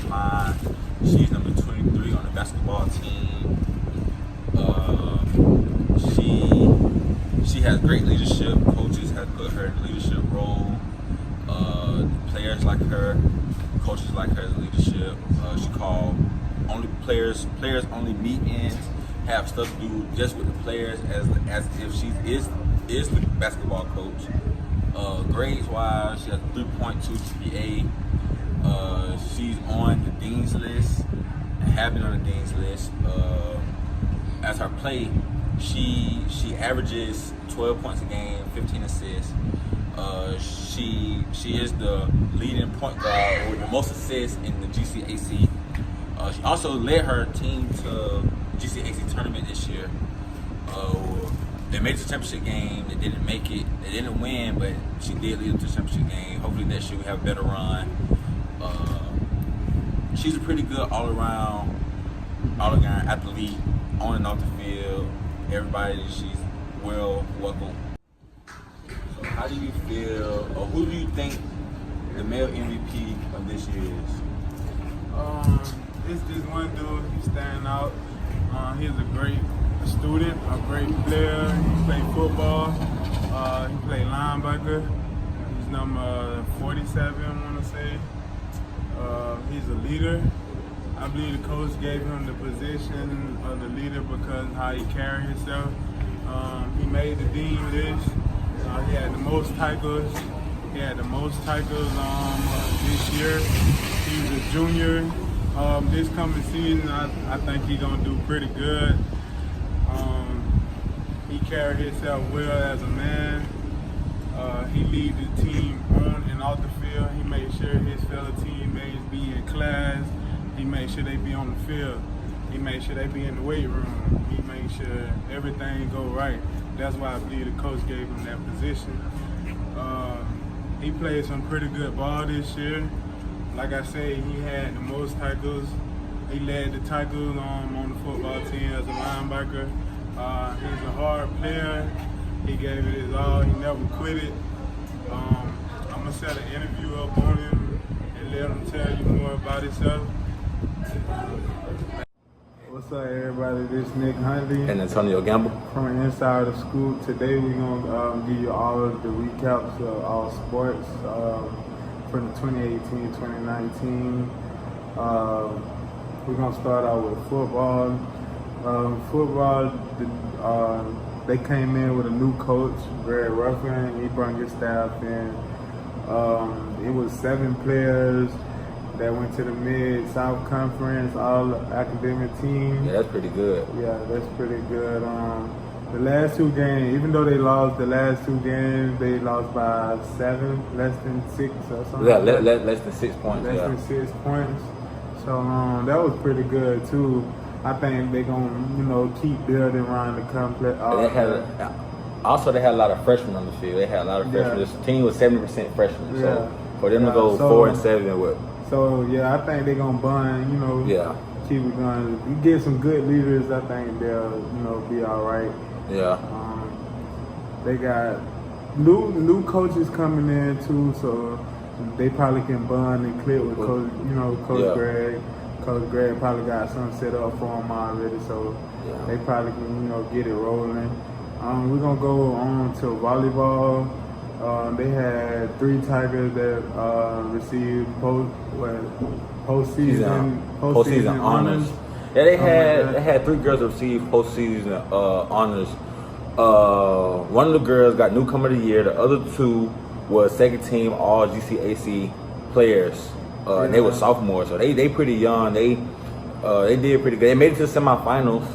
line. She's number 23 on the basketball team. She has great leadership. Coaches have put her in a leadership role. Players like her, coaches like her in leadership. She called only players only meetings, have stuff to do just with the players as if she is the basketball coach. Grades wise, she has a 3.2 GPA. She's on the dean's list and have been on the dean's list. As her play, she averages 12 points a game, 15 assists. She is the leading point guard with the most assists in the GCAC. She also led her team to GCAC tournament this year. They made it to the championship game. They didn't make it. They didn't win, but she did lead them to the championship game. Hopefully next year we have a better run. She's a pretty good all-around athlete on and off the field. Everybody, she's well welcome. So how do you feel, or who do you think the male MVP of this year is? It's this one dude, he's standing out. He's a great student, a great player. He played football, he played linebacker. He's number 47, I want to say. He's a leader. I believe the coach gave him the position of the leader because of how he carried himself. He made the dean list. He had the most tackles. This year. He was a junior. This coming season, I think he's gonna do pretty good. He carried himself well as a man. He lead the team on and off the field. He made sure his fellow teammates be in class. He made sure they be on the field. He made sure they be in the weight room. He made sure everything go right. That's why I believe the coach gave him that position. He played some pretty good ball this year. Like I say, he had the most tackles. He led the tackles on the football team as a linebacker. He's a hard player. He gave it his all. He never quit it. I'm gonna set an interview up on him and let him tell you more about himself. What's up, everybody? This is Nick Huntley And Antonio Gamble. from Inside the Scoop. Today we're gonna give you all of the recaps of all sports from the 2018-2019. We're gonna start out with football. They came in with a new coach, Greg Ruffin. He brought his staff in. It was 7 players that went to the Mid-South Conference, all academic teams. Yeah, that's pretty good. Yeah, that's pretty good. The last 2 games, even though they lost the last 2 games, they lost by 7, less than 6 or something. Yeah, less than 6 points. Less than 6 points. So that was pretty good too. I think they're gonna, keep building around the complex. Also, they had a lot of freshmen on the field. They had a lot of freshmen. Yeah. This team was 70% freshmen. Yeah. So for them to go So- 4-7 with. So yeah, I think they're gonna bond. Yeah. Keep it going. You get some good leaders, I think they'll, be all right. Yeah. They got new coaches coming in too, so they probably can bond and click with Coach. Coach Yeah. Greg. Coach Greg probably got something set up for them already, so they probably can get it rolling. We're gonna go on to volleyball. They had 3 Tigers that received postseason honors. Yeah, they had 3 girls that received postseason honors. One of the girls got newcomer of the year. The other 2 was second team all GCAC players, and they were sophomores, so they pretty young. They did pretty good. They made it to the semifinals.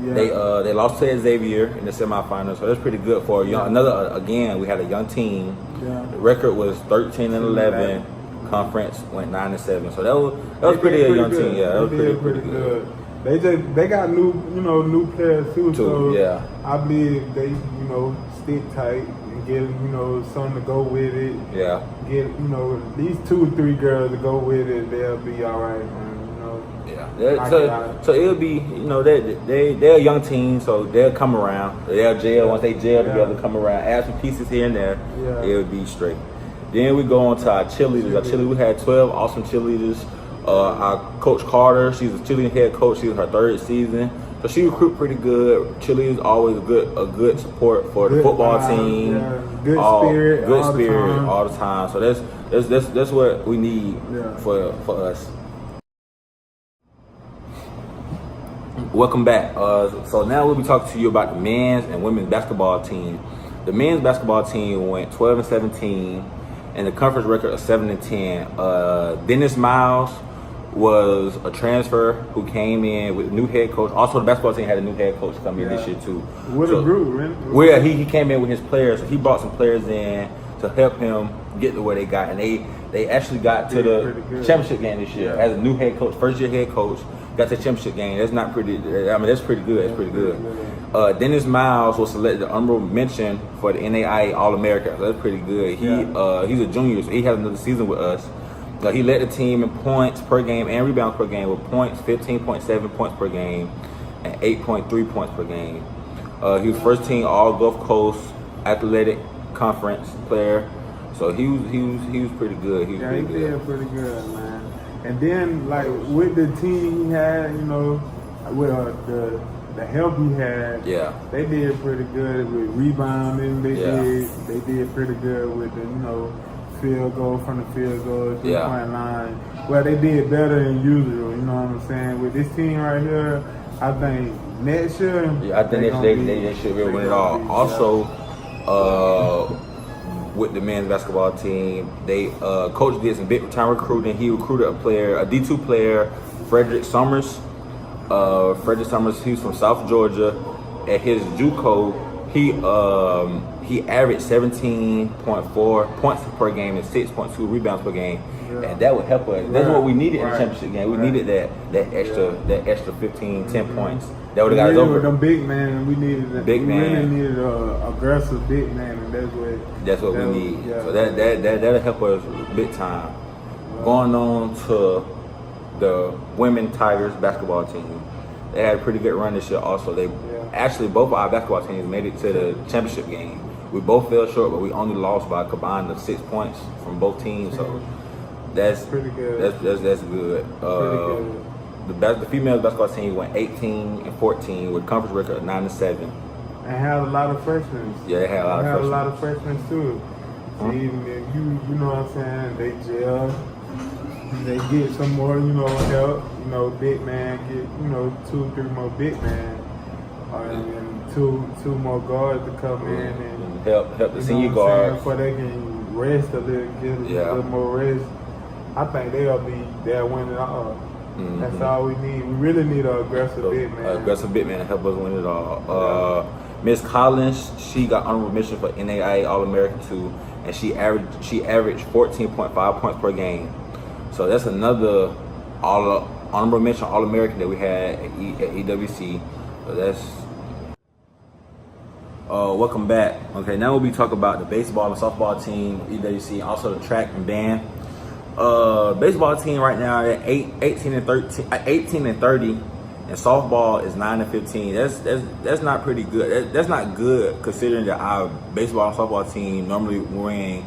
Yeah. They lost to Xavier in the semifinals, so that's pretty good for a young. Again, we had a young team. Yeah. The record was 13-11. Conference went 9-7, so that was pretty a young team. Yeah, that was pretty good. They got new players too. So yeah. I believe they stick tight and get something to go with it. Yeah. Get at least 2 or 3 girls to go with it. They'll be all right, man. Yeah. So it'll be they're a young team, so they'll come around. They'll gel once they gel together, come around, add some pieces here and there. Yeah. It'll be straight. Then we go on to our cheerleaders. We had 12 awesome cheerleaders. Our Coach Carter, she's a cheerleading head coach. She's her 3rd season, so she recruit pretty good. Cheerleading is always a good support for the football team. Yeah. Good spirit all the time. So that's what we need for us. Welcome back. So now we'll be talking to you about the men's and women's basketball team. The men's basketball team went 12-17, and the conference record of 7-10. Dennis Miles was a transfer who came in with a new head coach. Also, the basketball team had a new head coach come in this year too. What a group, man. Well, he came in with his players. So he brought some players in to help him get to where they got, and they actually got to the championship game this year as a new head coach, 1st-year head coach. Got to the championship game. That's not pretty. I mean, that's pretty good. That's pretty good. Dennis Miles was selected honorable mention for the NAIA All-America. So that's pretty good. He's a junior, so he has another season with us. He led the team in points per game and rebounds per game with points, 15.7 points per game and 8.3 points per game. He was first team All Gulf Coast Athletic Conference player. So he was pretty good. He did pretty good, man. And then, like, with the team he had, you know, with the help he had, they did pretty good with rebounding. They did pretty good with the, you know, field goal from the field goal, 3-point line. Well, they did better than usual, you know what I'm saying? With this team right here, I think next year, I think they should really win it all. Also, with the men's basketball team, they coach did some big time recruiting. He recruited a D2 player, Frederick Summers. Frederick Summers, he's from South Georgia. At his JUCO, he averaged 17.4 points per game and 6.2 rebounds per game, and that would help us. That's what we needed in the championship game. We needed that extra 15, 10 points. That would have got us over. Them big man, we needed that. Big man. We really needed a aggressive big man, and that's what we need. So that'll help us big time. Going on to the women Tigers basketball team, they had a pretty good run this year. Also, actually both of our basketball teams made it to the championship game. We both fell short, but we only lost by a combined of 6 points from both teams. So that's pretty good. That's good. The female basketball team went 18-14 with a conference record of 9-7. And had a lot of freshmen. Yeah, they had a lot of freshmen too. So even if you know what I'm saying, they gel. They get some more, you know, help. You know, big man get, you know, 2-3 more big man, and two more guards to come in and help the senior guards before they can rest a little, get a little more rest. I think they'll win it all. That's all we need. We really need an aggressive big man. Aggressive big man to help us win it all. Miss Collins, she got honorable mention for NAIA All-American too, and she averaged 14.5 points per game. So that's another honorable mention All-American that we had at EWC. So that's welcome back. Okay, now we'll be talking about the baseball and softball team, EWC, also the track and band. Baseball team right now at 18 and 30, and softball is 9-15. That's not pretty good. That's not good considering that our baseball and softball team normally win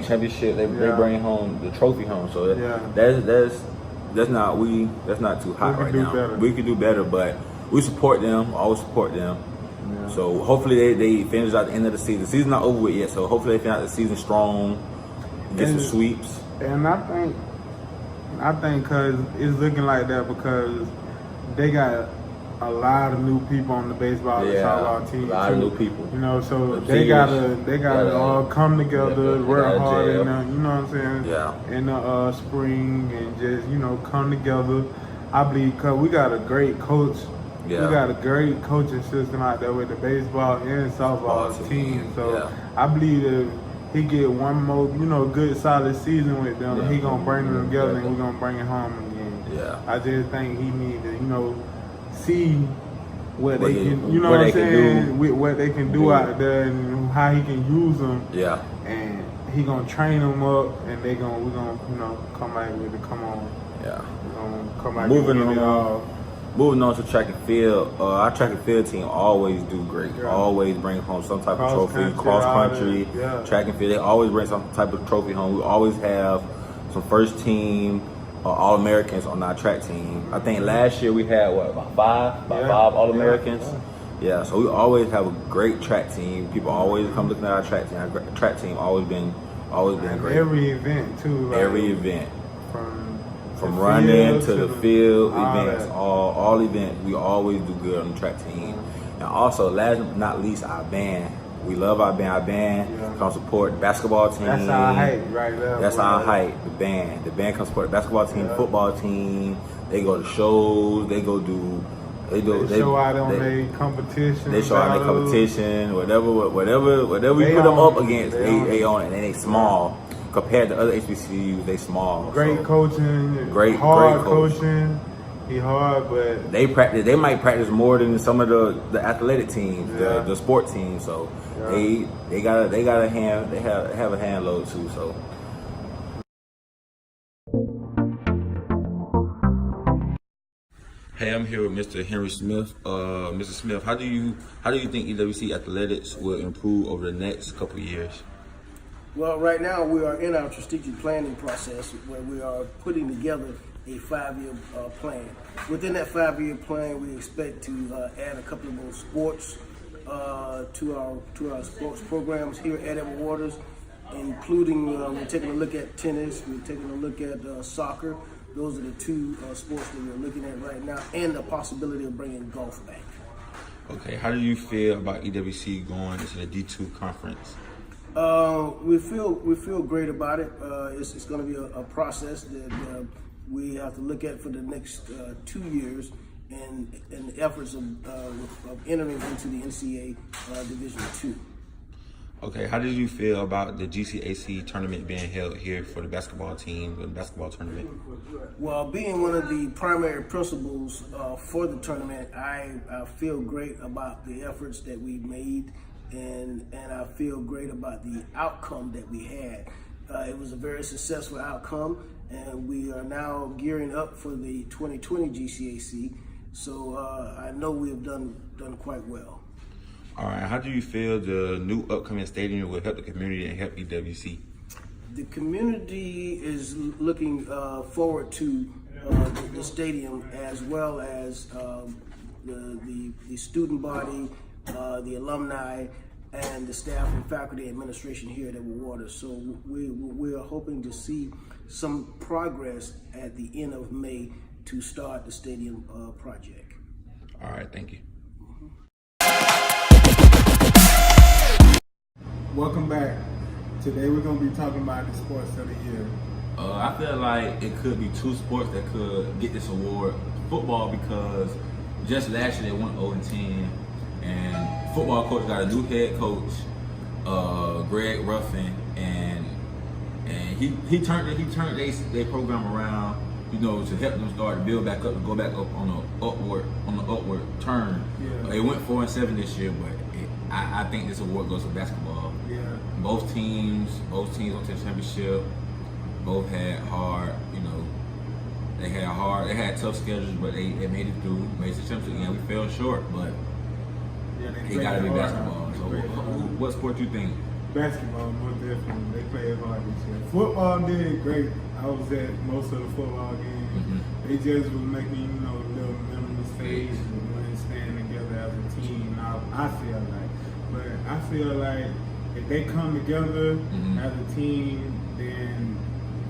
championship. They bring home the trophy home. So that's not too hot right now. We could do better, but we support them. Always support them. Yeah. So hopefully they finish out the end of the season. The season's not over with yet, so hopefully they finish out the season strong, get some sweeps. And I think because it's looking like that because they got a lot of new people on the baseball and softball team. A lot of new people. You know, so they gotta all come together, work hard in the, you know what I'm saying? Yeah. In the spring and just, you know, come together. I believe because we got a great coach. Yeah. We got a great coaching system out there with the baseball and softball team. So I believe that he get one more, you know, good solid season with them. He gonna bring them together and we're gonna bring it home again. Yeah. I just think he need to, you know, see what they can, you know what I'm saying, with what they can do out there and how he can use them. Yeah. And he gonna train them up, and we're gonna, you know, come out with it. Come on. Yeah. We're gonna come out. Moving on to track and field, our track and field team always do great. Yeah. Always bring home some type of trophy. Cross country, track and field, they always bring some type of trophy home. We always have some first team All-Americans on our track team. I think last year we had about five All-Americans. Yeah, so we always have a great track team. People always come looking at our track team. Our track team always been great. Every event too. Like, every event. From the running field to the field all events, that. all events, we always do good on the track team. And also, last but not least, our band. We love our band. Our band comes support the basketball team. That's our hype right there. That's our hype, the band. The band comes support the basketball team, football team. They go to shows. They show out on their competition. They show out their competition. Whatever we put them up against, they on it. And they small compared to other HBCUs. They small. Great coaching. Hard coaching. He hard, but they practice. They might practice more than some of the athletic teams, the sport teams. So they have a hand load too. So. Hey, I'm here with Mr. Henry Smith. Mr. Smith, how do you think EWC athletics will improve over the next couple of years? Well, right now we are in our strategic planning process where we are putting together a 5-year plan. Within that 5-year plan, we expect to add a couple of more sports to our sports programs here at Edward Waters, including we're taking a look at tennis, we're taking a look at soccer. Those are the two sports that we're looking at right now, and the possibility of bringing golf back. Okay, how do you feel about EWC going into the D2 conference? We feel great about it. It's going to be a process that we have to look at for the next 2 years, and the efforts of entering into the NCAA Division II. Okay, how did you feel about the GCAC tournament being held here for the basketball team, the basketball tournament? Well, being one of the primary principals for the tournament, I feel great about the efforts that we made, and I feel great about the outcome that we had. It was a very successful outcome, and we are now gearing up for the 2020 GCAC. So I know we have done quite well. All right, how do you feel the new upcoming stadium will help the community and help EWC? The community is looking forward to the stadium, as well as the student body, the alumni, and the staff and faculty administration here at Edward Waters. So we are hoping to see some progress at the end of May to start the stadium project. All right, thank you. welcome back. Today we're going to be talking about the sports of the year. I feel like it could be two sports that could get this award. Football, because just last year they went 0-10, and football coach got a new head coach, Greg Ruffin, and he turned their program around, you know, to help them start to build back up and go back up on the upward turn. Yeah. They went 4-7 this year, but I think this award goes to basketball. Yeah. Both teams went to the championship. Both had hard, you know, they had tough schedules, but they made it through, made the championship again. We fell short, but it got to be basketball. So what sport do you think? Basketball, most definitely. They played hard this year. Football did great. I was at most of the football games. Mm-hmm. They just was making, you know, little mental mistakes and staying together as a team. I feel like if they come together as a team, then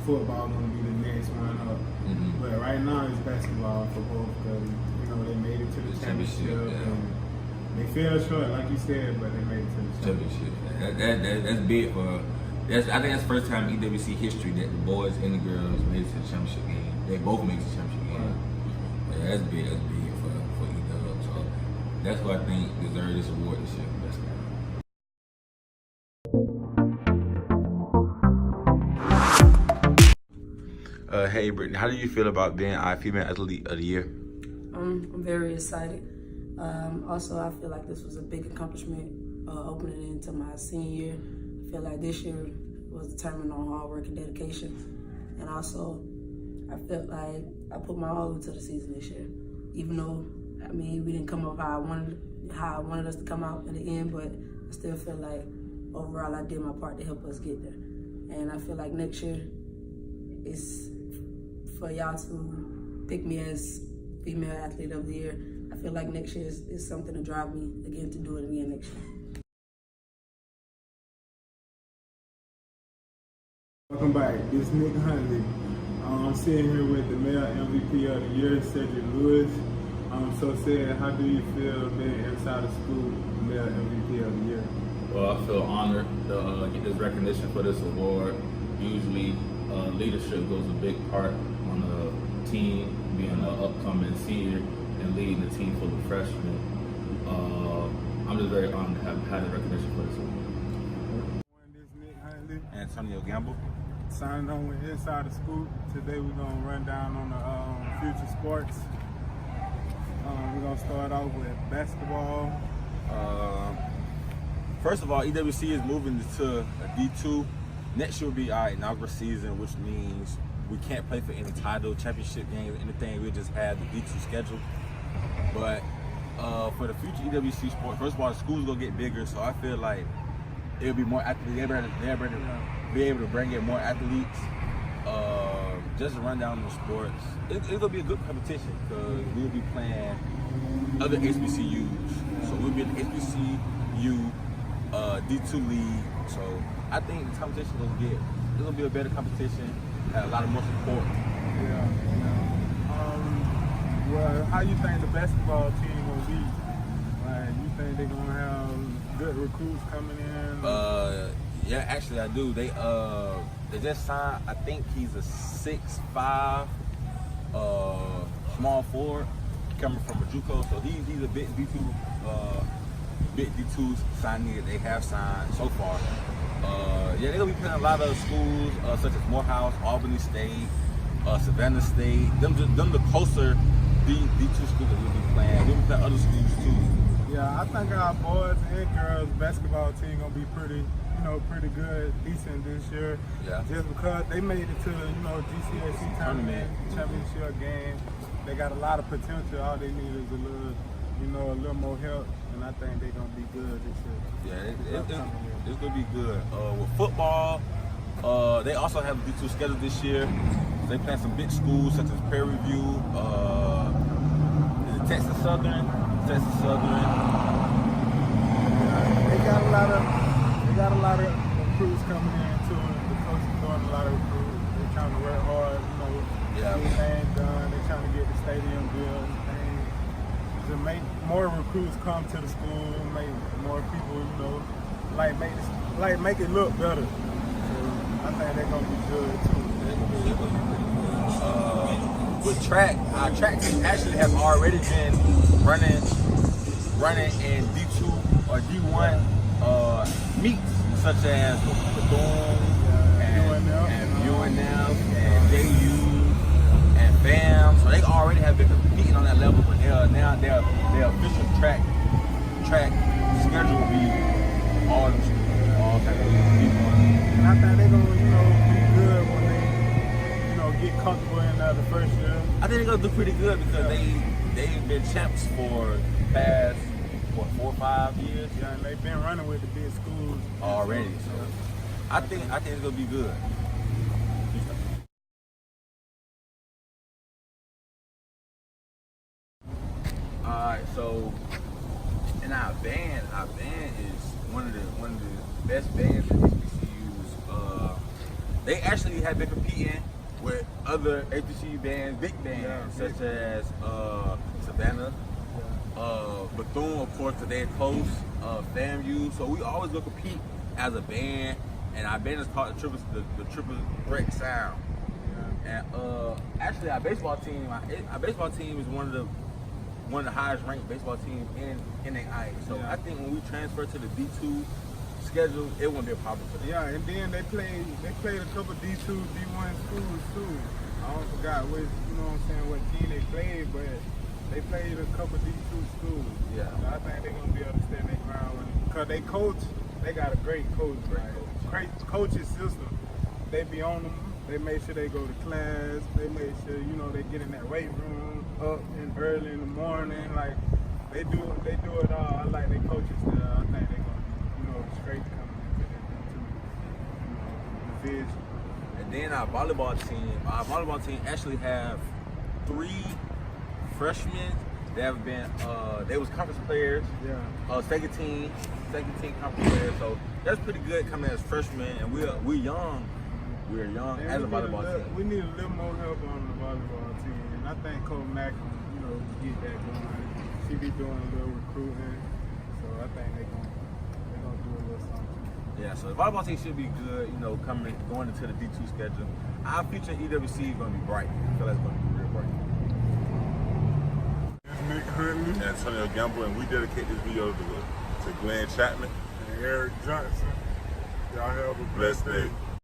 football gonna be the next one up. Mm-hmm. But right now it's basketball for both, because you know they made it to the championship. And they fell short, like you said, but they made it to the championship. That's big for. I think that's the first time in EWC history that the boys and the girls made it to the championship game. They both made it to the championship game. Yeah, that's big. That's big for EW. So that's what I think deserves this award this year. Hey Brittany, how do you feel about being our Female Athlete of the Year? I'm very excited. Also, I feel like this was a big accomplishment opening into my senior year. I feel like this year was determined on hard work and dedication. And also, I felt like I put my all into the season this year. Even though, I mean, we didn't come up how I wanted us to come out in the end, but I still feel like overall I did my part to help us get there. And I feel like next year it's for y'all to pick me as female athlete of the year. I feel like next year is something to drive me again to do it again next year. Welcome back. This is Nick Huntley. I'm sitting here with the male MVP of the year, Cedric Lewis. So Ced, how do you feel being inside of school, male MVP of the year? Well, I feel honored to get this recognition for this award. Usually, leadership goes a big part on the team, being an upcoming senior and leading the team full of freshmen. I'm just very honored to have had the recognition for this award. This is Nick Huntley. Antonio Gamble. Signing on with Inside the Scoop. Today we're gonna run down on the future sports. We're gonna start off with basketball. First of all, EWC is moving to a D2. Next year will be our inaugural season, which means we can't play for any title, championship games, anything. We'll just have the D2 schedule. But for the future EWC sport, first of all, the school's gonna get bigger, so I feel like it'll be more athletes. They're be able to bring in more athletes. Just to run down the sports, it's gonna be a good competition because we'll be playing other HBCUs. So we'll be in the HBCU D2 league. So I think the competition it's gonna be a better competition. Have a lot of more support. Yeah. Well, how you think the basketball team will be? Like, you think they're gonna have good recruits coming in? Yeah, actually I do. They just signed. I think he's a 6'5" small forward coming from a JUCO. So he's a big D2 signing that they have signed so far. Yeah, they're gonna be playing a lot of schools such as Morehouse, Albany State, Savannah State. Them the closer D2 schools that we'll be playing. We'll be playing other schools too. Yeah, I think our boys and girls basketball team gonna be pretty good, decent this year. Yeah. Just because they made it to GCAC tournament, championship game. They got a lot of potential. All they need is a little more help, and I think they're gonna be good this year. Yeah, it's gonna be good. With football, they also have a D2 schedule this year. They play some big schools such as Prairie View, Texas Southern. They got a lot of recruits coming in too. The coach is doing a lot of recruits. They're trying to work hard, Yeah. get things done. They're trying to get the stadium built and things. To make more recruits come to the school, make more people, make it look better. So I think they're gonna be good too. With track, our track team actually have already been running in D2 or D1 meets such as Bethune and UNF and JU and FAM. So they already have been competing on that level, but now their official track schedule will be all kinds of D1. And I think they're gonna, be good when they, get comfortable in the first year. I think they're gonna do pretty good because they've been champs for the past 4 or 5 years. Yeah, and they've been running with the big schools already. So I think it's gonna be good. Alright, so in our band is one of the best bands at HBCUs. They actually have been competing with other HBCU bands, big bands, such as Savannah, Bethune, of course, they're close, FAMU. So we always go compete as a band, and our band is called the Triple Threat Sound. And actually, our baseball team is one of the highest ranked baseball teams in NAIA. So I think when we transfer to the D2 schedule, it won't be a problem for them. Yeah, and then they played a couple D2, D1 schools too. I don't forgot what team they played, but they played a couple D2 schools. Yeah. So I think they're gonna be able to stand their ground with it. Because they got a great coach. Great coaching system. They be on them. They make sure they go to class. They make sure, they get in that weight room up and early in the morning. Like, they do it all. I like their coaches there. I think they're gonna be, straight coming into the division. And then our volleyball team actually have 3 freshmen that have been, they was conference players. Yeah. Second team conference players. So that's pretty good coming as freshmen, and we're young. We're young And as a volleyball team. we need a little more help on the volleyball team, and I think Coach Mack, get that going. She be doing a little recruiting, so I think they're gonna do a little something. Yeah, so the volleyball team should be good, going into the D2 schedule. Our future EWC is going to be bright. I feel like it's going to be real bright. Nick Huntley and Antonio Gamble, and we dedicate this video to Glenn Chapman. and Eric Johnson. Y'all have a Blessed blessed day. day.